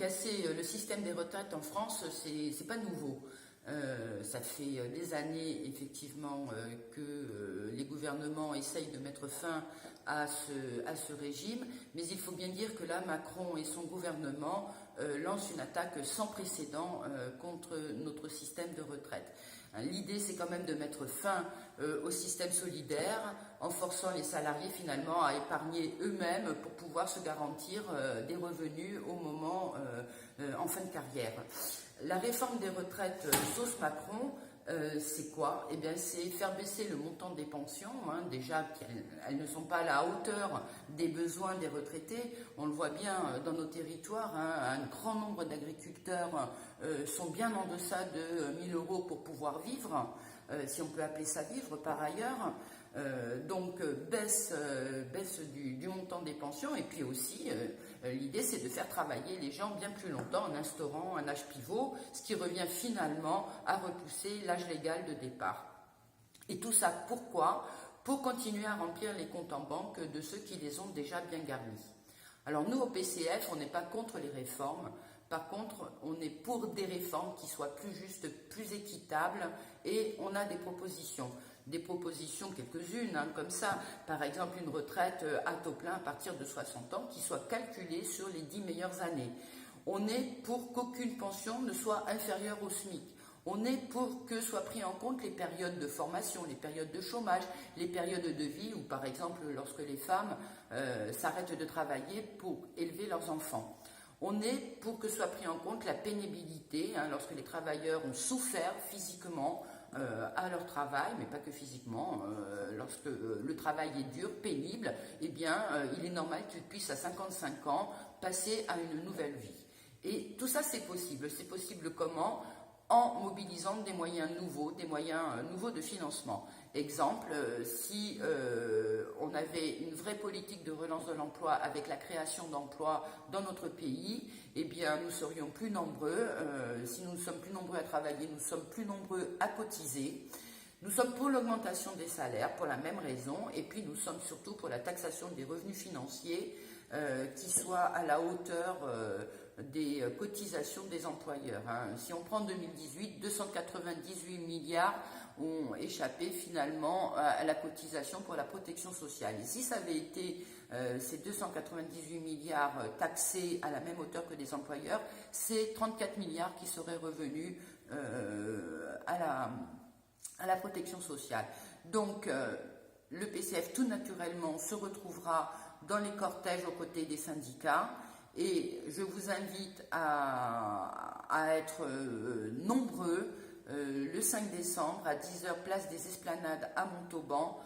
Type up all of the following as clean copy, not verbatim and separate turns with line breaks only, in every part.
casser le système des retraites en France, c'est pas nouveau. Ça fait des années effectivement que les gouvernements essayent de mettre fin à ce régime, mais il faut bien dire que là, Macron et son gouvernement lancent une attaque sans précédent contre notre système de retraite. L'idée, c'est quand même de mettre fin au système solidaire en forçant les salariés finalement à épargner eux-mêmes pour pouvoir se garantir des revenus au moment en fin de carrière. La réforme des retraites sauce Macron, c'est quoi? Eh bien, c'est faire baisser le montant des pensions. Déjà qu'elles ne sont pas à la hauteur des besoins des retraités. On le voit bien dans nos territoires. Un grand nombre d'agriculteurs sont bien en deçà de 1 000 € pour pouvoir vivre, si on peut appeler ça vivre par ailleurs. Donc baisse du montant des pensions, et puis aussi l'idée, c'est de faire travailler les gens bien plus longtemps en instaurant un âge pivot, ce qui revient finalement à repousser l'âge légal de départ. Et tout ça, pourquoi? Pour continuer à remplir les comptes en banque de ceux qui les ont déjà bien garnis. Alors nous, au PCF, on n'est pas contre les réformes. Par contre, on est pour des réformes qui soient plus justes, plus équitables, et on a des propositions. Des propositions, quelques-unes, comme ça. Par exemple, une retraite à taux plein à partir de 60 ans qui soit calculée sur les 10 meilleures années. On est pour qu'aucune pension ne soit inférieure au SMIC. On est pour que soient pris en compte les périodes de formation, les périodes de chômage, les périodes de vie où, par exemple, lorsque les femmes s'arrêtent de travailler pour élever leurs enfants. On est pour que soit pris en compte la pénibilité, lorsque les travailleurs ont souffert physiquement à leur travail, mais pas que physiquement. Lorsque le travail est dur, pénible, eh bien, il est normal qu'ils puissent à 55 ans passer à une nouvelle vie. Et tout ça, c'est possible. C'est possible comment? En mobilisant des moyens nouveaux de financement. Exemple, si on avait une vraie politique de relance de l'emploi avec la création d'emplois dans notre pays, eh bien nous serions plus nombreux. Si nous sommes plus nombreux à travailler, nous sommes plus nombreux à cotiser. Nous sommes pour l'augmentation des salaires pour la même raison, et puis nous sommes surtout pour la taxation des revenus financiers qui soit à la hauteur des cotisations des employeurs. Si on prend 2018, 298 milliards ont échappé finalement à la cotisation pour la protection sociale. Et si ça avait été ces 298 milliards taxés à la même hauteur que des employeurs, c'est 34 milliards qui seraient revenus à la protection sociale. Donc le PCF tout naturellement se retrouvera dans les cortèges aux côtés des syndicats, et je vous invite à être nombreux le 5 décembre à 10 h place des Esplanades à Montauban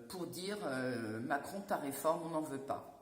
pour dire Macron, ta réforme, on n'en veut pas.